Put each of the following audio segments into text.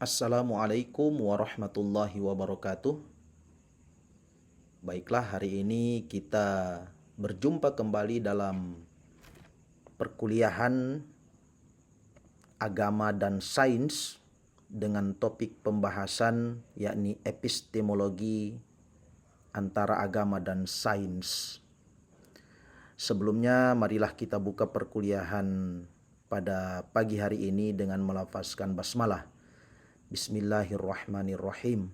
Assalamualaikum warahmatullahi wabarakatuh. Baiklah, hari ini kita berjumpa kembali dalam perkuliahan agama dan sains dengan topik pembahasan yakni epistemologi antara agama dan sains. Sebelumnya marilah kita buka perkuliahan pada pagi hari ini dengan melafazkan basmalah. Bismillahirrahmanirrahim.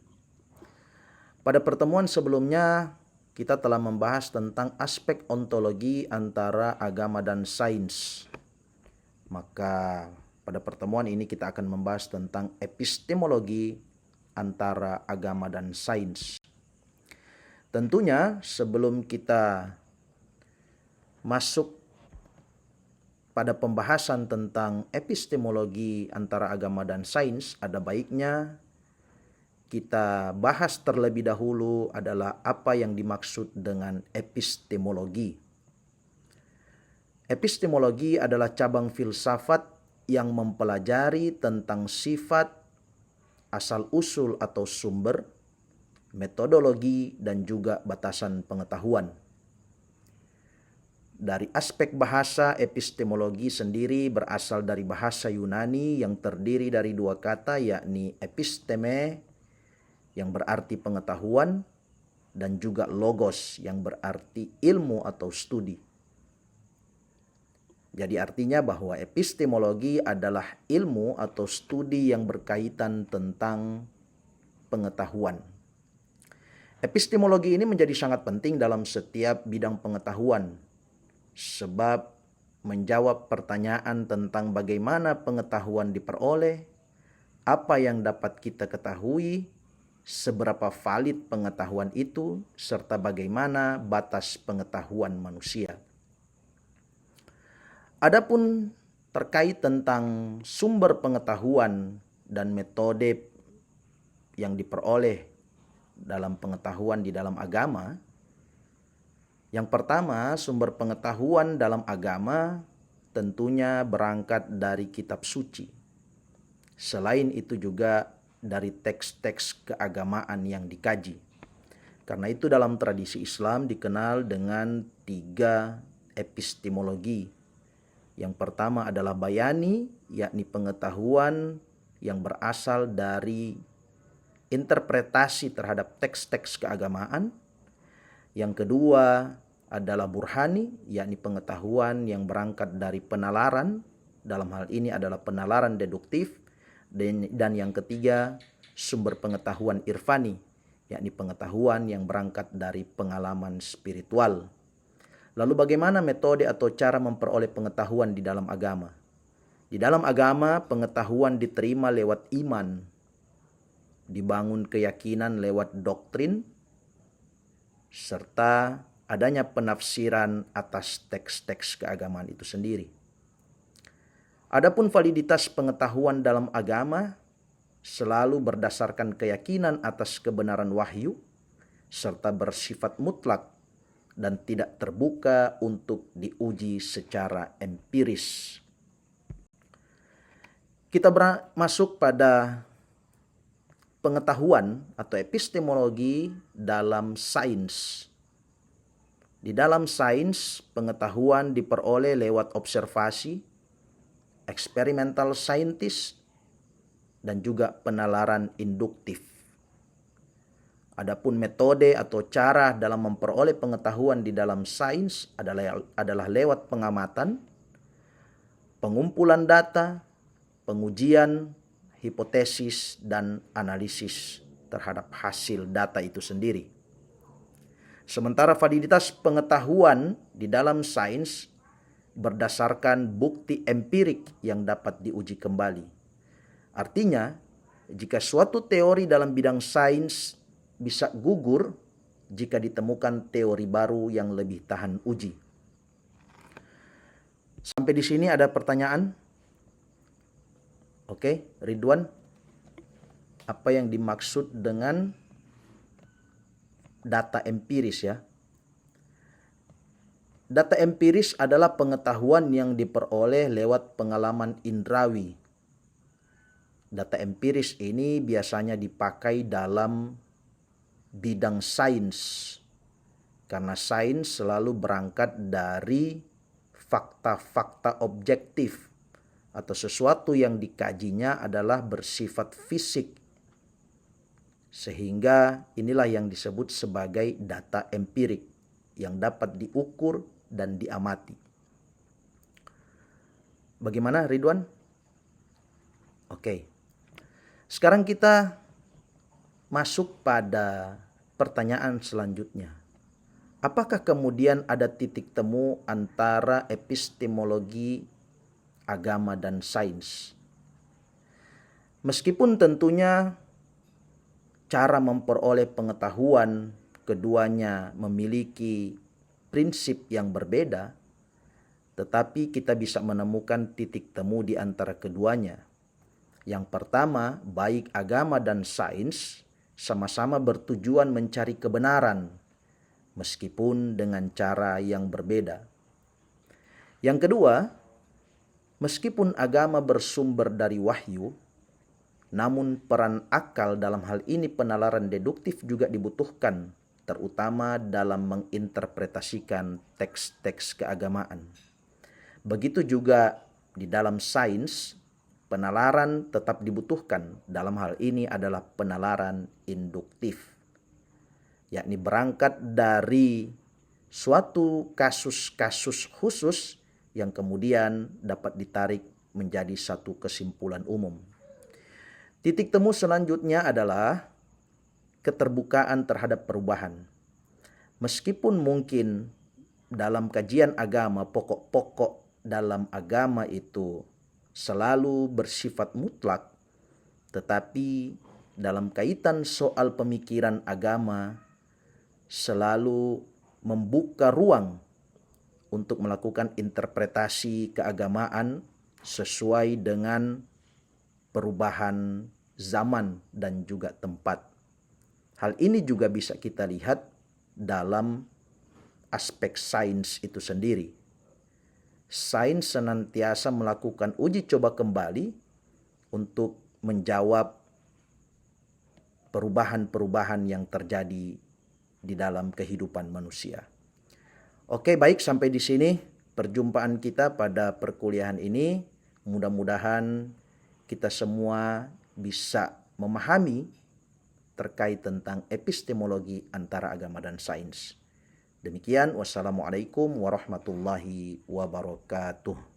Pada pertemuan sebelumnya kita telah membahas tentang aspek ontologi antara agama dan sains. Maka pada pertemuan ini kita akan membahas tentang epistemologi antara agama dan sains. Tentunya sebelum kita masuk pada pembahasan tentang epistemologi antara agama dan sains, ada baiknya kita bahas terlebih dahulu adalah apa yang dimaksud dengan epistemologi. Epistemologi adalah cabang filsafat yang mempelajari tentang sifat, asal-usul atau sumber, metodologi, dan juga batasan pengetahuan. Dari aspek bahasa, epistemologi sendiri berasal dari bahasa Yunani yang terdiri dari dua kata, yakni episteme yang berarti pengetahuan dan juga logos yang berarti ilmu atau studi. Jadi artinya bahwa epistemologi adalah ilmu atau studi yang berkaitan tentang pengetahuan. Epistemologi ini menjadi sangat penting dalam setiap bidang pengetahuan, sebab menjawab pertanyaan tentang bagaimana pengetahuan diperoleh, apa yang dapat kita ketahui, seberapa valid pengetahuan itu, serta bagaimana batas pengetahuan manusia. Adapun terkait tentang sumber pengetahuan dan metode yang diperoleh dalam pengetahuan di dalam agama, yang pertama, sumber pengetahuan dalam agama tentunya berangkat dari kitab suci. Selain itu juga dari teks-teks keagamaan yang dikaji. Karena itu dalam tradisi Islam dikenal dengan 3 epistemologi. Yang pertama adalah bayani, yakni pengetahuan yang berasal dari interpretasi terhadap teks-teks keagamaan. Yang kedua adalah burhani, yakni pengetahuan yang berangkat dari penalaran, dalam hal ini adalah penalaran deduktif. Dan yang ketiga, sumber pengetahuan irfani, yakni pengetahuan yang berangkat dari pengalaman spiritual. Lalu bagaimana metode atau cara memperoleh pengetahuan di dalam agama? Di dalam agama, pengetahuan diterima lewat iman, dibangun keyakinan lewat doktrin, serta adanya penafsiran atas teks-teks keagamaan itu sendiri. Adapun validitas pengetahuan dalam agama selalu berdasarkan keyakinan atas kebenaran wahyu, serta bersifat mutlak dan tidak terbuka untuk diuji secara empiris. Kita masuk pada pengetahuan atau epistemologi dalam sains. Di dalam sains, pengetahuan diperoleh lewat observasi, experimental scientist, dan juga penalaran induktif. Adapun metode atau cara dalam memperoleh pengetahuan di dalam sains adalah lewat pengamatan, pengumpulan data, pengujian, hipotesis, dan analisis terhadap hasil data itu sendiri. Sementara validitas pengetahuan di dalam sains berdasarkan bukti empirik yang dapat diuji kembali. Artinya, jika suatu teori dalam bidang sains bisa gugur jika ditemukan teori baru yang lebih tahan uji. Sampai di sini ada pertanyaan? Oke, Ridwan, apa yang dimaksud dengan data empiris ya? Data empiris adalah pengetahuan yang diperoleh lewat pengalaman indrawi Data empiris ini biasanya dipakai dalam bidang sains, karena sains selalu berangkat dari fakta-fakta objektif atau sesuatu yang dikajinya adalah bersifat fisik. Sehingga inilah yang disebut sebagai data empirik yang dapat diukur dan diamati. Bagaimana Ridwan? Oke. Sekarang kita masuk pada pertanyaan selanjutnya. Apakah kemudian ada titik temu antara epistemologi, agama, dan sains? Meskipun tentunya cara memperoleh pengetahuan keduanya memiliki prinsip yang berbeda, tetapi kita bisa menemukan titik temu di antara keduanya. Yang pertama, baik agama dan sains sama-sama bertujuan mencari kebenaran, meskipun dengan cara yang berbeda. Yang kedua, meskipun agama bersumber dari wahyu, namun peran akal dalam hal ini penalaran deduktif juga dibutuhkan, terutama dalam menginterpretasikan teks-teks keagamaan. Begitu juga di dalam sains, penalaran tetap dibutuhkan. Dalam hal ini adalah penalaran induktif, yakni berangkat dari suatu kasus-kasus khusus yang kemudian dapat ditarik menjadi satu kesimpulan umum. Titik temu selanjutnya adalah keterbukaan terhadap perubahan. Meskipun mungkin dalam kajian agama, pokok-pokok dalam agama itu selalu bersifat mutlak, tetapi dalam kaitan soal pemikiran agama selalu membuka ruang untuk melakukan interpretasi keagamaan sesuai dengan perubahan zaman dan juga tempat. Hal ini juga bisa kita lihat dalam aspek sains itu sendiri. Sains senantiasa melakukan uji coba kembali untuk menjawab perubahan-perubahan yang terjadi di dalam kehidupan manusia. Oke, baik, sampai di sini perjumpaan kita pada perkuliahan ini. Mudah-mudahan kita semua bisa memahami terkait tentang epistemologi antara agama dan sains. Demikian, wassalamualaikum warahmatullahi wabarakatuh.